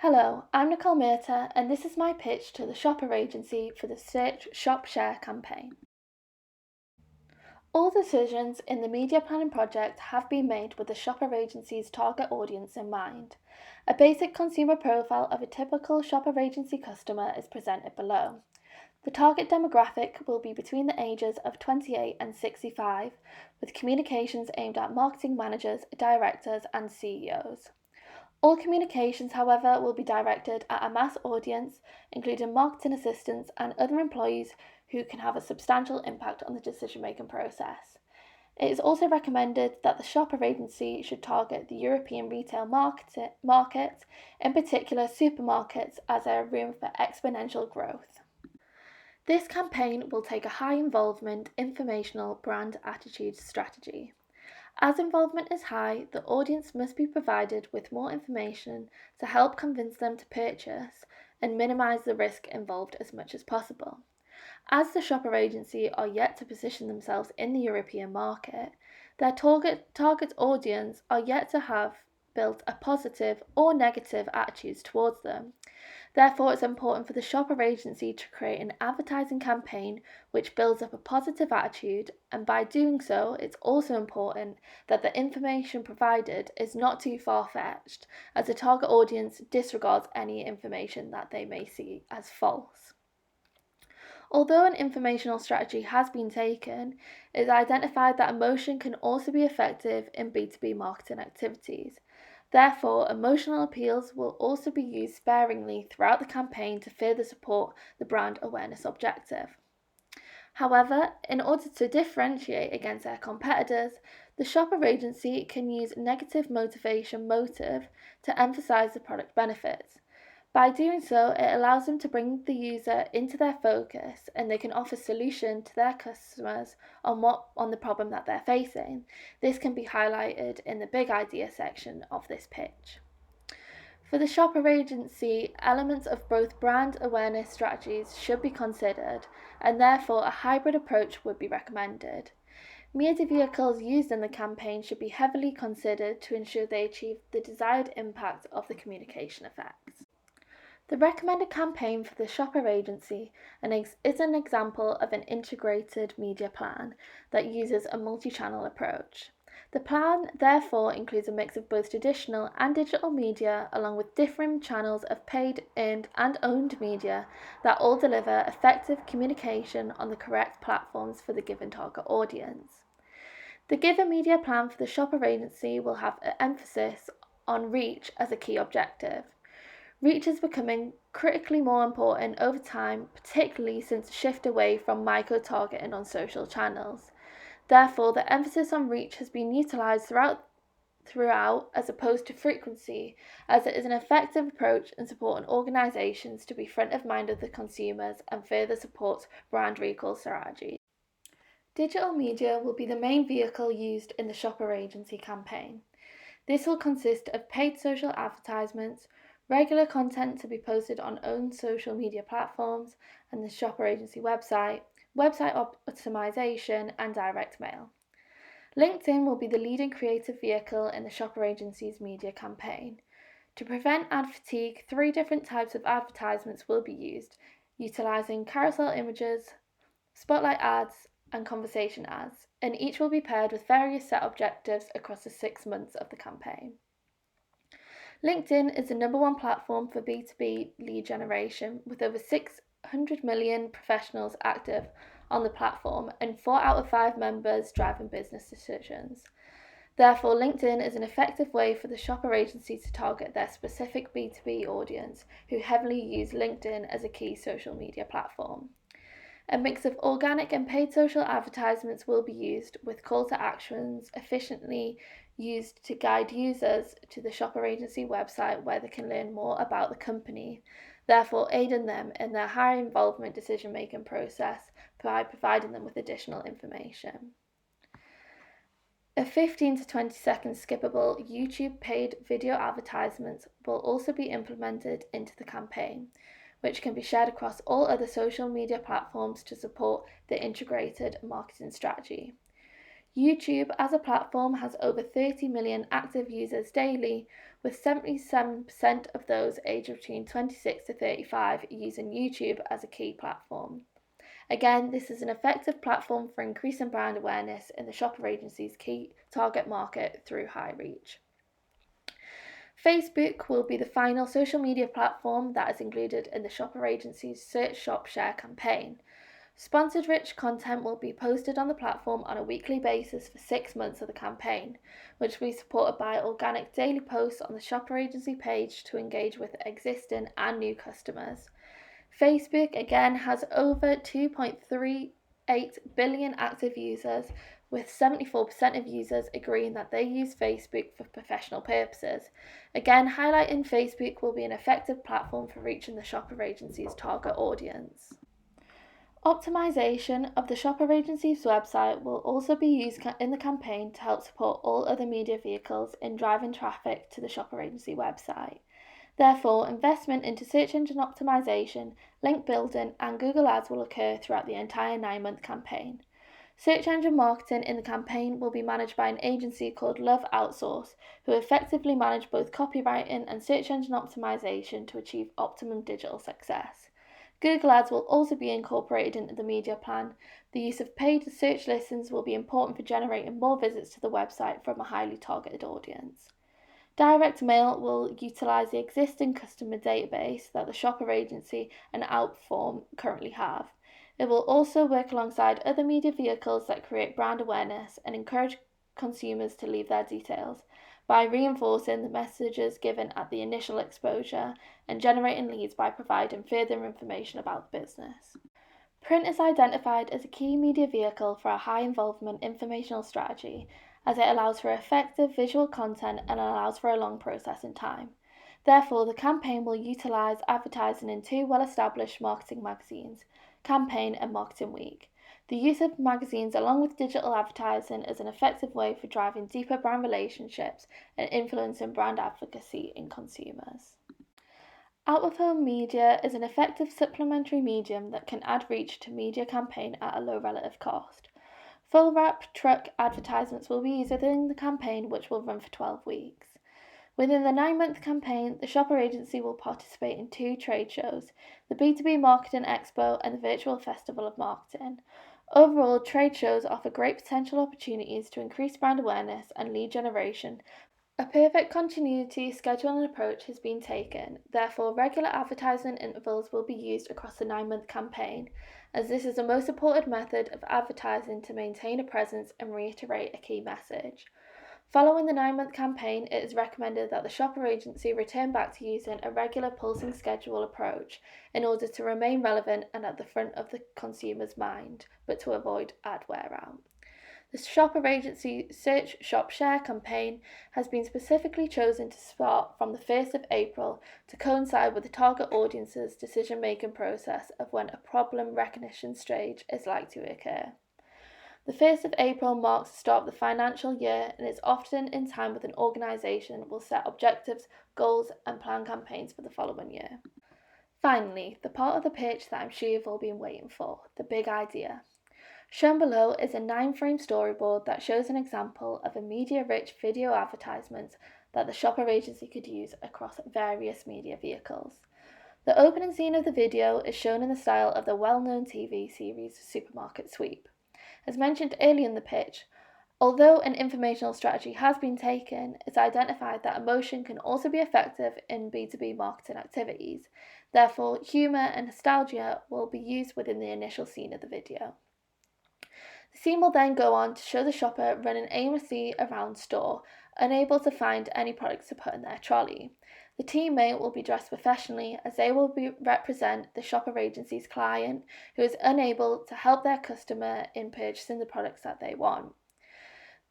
Hello, I'm Nicole Murta, and this is my pitch to the shopper agency for the Search Shop Share campaign. All decisions in the media planning project have been made with the shopper agency's target audience in mind. A basic consumer profile of a typical shopper agency customer is presented below. The target demographic will be between the ages of 28 and 65, with communications aimed at marketing managers, directors, and CEOs. All communications, however, will be directed at a mass audience, including marketing assistants and other employees who can have a substantial impact on the decision-making process. It is also recommended that the shopper agency should target the European retail market, in particular supermarkets, as there are room for exponential growth. This campaign will take a high involvement, informational brand attitude strategy. As involvement is high, the audience must be provided with more information to help convince them to purchase and minimise the risk involved as much as possible. As the shopper agency are yet to position themselves in the European market, their target audience are yet to have built a positive or negative attitudes towards them. Therefore, it's important for the shopper agency to create an advertising campaign which builds up a positive attitude, and by doing so, it's also important that the information provided is not too far-fetched, as the target audience disregards any information that they may see as false. Although an informational strategy has been taken, it is identified that emotion can also be effective in B2B marketing activities. Therefore, emotional appeals will also be used sparingly throughout the campaign to further support the brand awareness objective. However, in order to differentiate against their competitors, the shopper agency can use negative motivation motive to emphasize the product benefits. By doing so, it allows them to bring the user into their focus, and they can offer solution to their customers on the problem that they're facing. This can be highlighted in the big idea section of this pitch. For the shopper agency, elements of both brand awareness strategies should be considered, and therefore a hybrid approach would be recommended. Media vehicles used in the campaign should be heavily considered to ensure they achieve the desired impact of the communication effects. The recommended campaign for the shopper agency is an example of an integrated media plan that uses a multi-channel approach. The plan therefore includes a mix of both traditional and digital media, along with different channels of paid, earned and owned media that all deliver effective communication on the correct platforms for the given target audience. The given media plan for the shopper agency will have an emphasis on reach as a key objective. Reach is becoming critically more important over time, particularly since the shift away from micro-targeting on social channels. Therefore, the emphasis on reach has been utilised throughout as opposed to frequency, as it is an effective approach in supporting organisations to be front of mind of the consumers and further supports brand recall strategies. Digital media will be the main vehicle used in the shopper agency campaign. This will consist of paid social advertisements, regular content to be posted on own social media platforms and the shopper agency website optimization, and direct mail. LinkedIn will be the leading creative vehicle in the shopper agency's media campaign. To prevent ad fatigue, 3 different types of advertisements will be used, utilising carousel images, spotlight ads, and conversation ads, and each will be paired with various set objectives across the 6 months of the campaign. LinkedIn is the #1 platform for B2B lead generation, with over 600 million professionals active on the platform and 4 out of 5 members driving business decisions. Therefore, LinkedIn is an effective way for the shopper agency to target their specific B2B audience who heavily use LinkedIn as a key social media platform. A mix of organic and paid social advertisements will be used, with call to actions efficiently used to guide users to the shopper agency website where they can learn more about the company, therefore aiding them in their high involvement decision-making process by providing them with additional information. A 15 to 20 second skippable YouTube paid video advertisement will also be implemented into the campaign, which can be shared across all other social media platforms to support the integrated marketing strategy. YouTube as a platform has over 30 million active users daily, with 77% of those aged between 26 to 35 using YouTube as a key platform. Again, this is an effective platform for increasing brand awareness in the shopper agency's key target market through high reach. Facebook will be the final social media platform that is included in the shopper agency's Search Shop Share campaign. Sponsored rich content will be posted on the platform on a weekly basis for 6 months of the campaign, which will be supported by organic daily posts on the shopper agency page to engage with existing and new customers. Facebook again has over 2.38 billion active users, with 74% of users agreeing that they use Facebook for professional purposes. Again, highlighting Facebook will be an effective platform for reaching the shopper agency's target audience. Optimization of the shopper agency's website will also be used in the campaign to help support all other media vehicles in driving traffic to the shopper agency website. Therefore, investment into search engine optimization, link building, and Google Ads will occur throughout the entire 9-month campaign. Search engine marketing in the campaign will be managed by an agency called Love Outsource, who effectively manage both copywriting and search engine optimization to achieve optimum digital success. Google Ads will also be incorporated into the media plan. The use of paid search listings will be important for generating more visits to the website from a highly targeted audience. Direct mail will utilise the existing customer database that the shopper agency and Outform currently have. It will also work alongside other media vehicles that create brand awareness and encourage consumers to leave their details by reinforcing the messages given at the initial exposure and generating leads by providing further information about the business. Print is identified as a key media vehicle for a high involvement informational strategy, as it allows for effective visual content and allows for a long processing time. Therefore, the campaign will utilise advertising in 2 well-established marketing magazines, Campaign and Marketing Week. The use of magazines along with digital advertising is an effective way for driving deeper brand relationships and influencing brand advocacy in consumers. Out-of-home media is an effective supplementary medium that can add reach to media campaign at a low relative cost. Full wrap truck advertisements will be used within the campaign, which will run for 12 weeks. Within the 9-month campaign, the shopper agency will participate in 2 trade shows, the B2B Marketing Expo and the Virtual Festival of Marketing. Overall, trade shows offer great potential opportunities to increase brand awareness and lead generation. A perfect continuity scheduling approach has been taken, therefore regular advertising intervals will be used across the 9-month campaign, as this is the most important method of advertising to maintain a presence and reiterate a key message. Following the 9-month campaign, it is recommended that the shopper agency return back to using a regular pulsing schedule approach in order to remain relevant and at the front of the consumer's mind, but to avoid ad wear out. The shopper agency Search Shop Share campaign has been specifically chosen to start from the 1st of April to coincide with the target audience's decision-making process of when a problem recognition stage is likely to occur. The 1st of April marks the start of the financial year and is often in time with an organisation will set objectives, goals and plan campaigns for the following year. Finally, the part of the pitch that I'm sure you've all been waiting for, the big idea. Shown below is a 9-frame storyboard that shows an example of a media-rich video advertisement that the shopper agency could use across various media vehicles. The opening scene of the video is shown in the style of the well-known TV series Supermarket Sweep. As mentioned earlier in the pitch, although an informational strategy has been taken, it's identified that emotion can also be effective in B2B marketing activities. Therefore, humour and nostalgia will be used within the initial scene of the video. The scene will then go on to show the shopper running aimlessly around store, unable to find any products to put in their trolley. The teammate will be dressed professionally as they will represent the shopper agency's client who is unable to help their customer in purchasing the products that they want.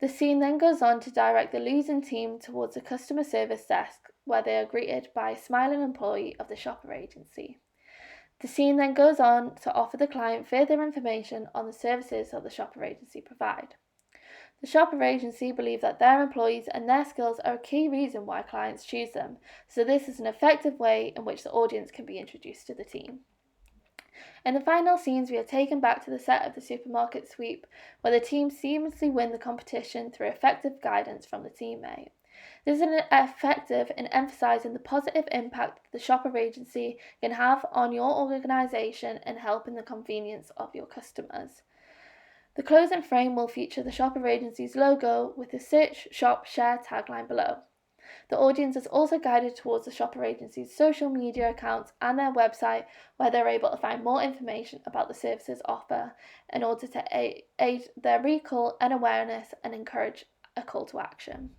The scene then goes on to direct the losing team towards the customer service desk where they are greeted by a smiling employee of the shopper agency. The scene then goes on to offer the client further information on the services that the shopper agency provide. The shopper agency believe that their employees and their skills are a key reason why clients choose them, so this is an effective way in which the audience can be introduced to the team. In the final scenes, we are taken back to the set of the Supermarket Sweep, where the team seamlessly win the competition through effective guidance from the teammate. This is effective in emphasising the positive impact the shopper agency can have on your organisation and helping the convenience of your customers. The closing frame will feature the shopper agency's logo with the Search, Shop, Share tagline below. The audience is also guided towards the shopper agency's social media accounts and their website, where they're able to find more information about the services offer in order to aid their recall and awareness and encourage a call to action.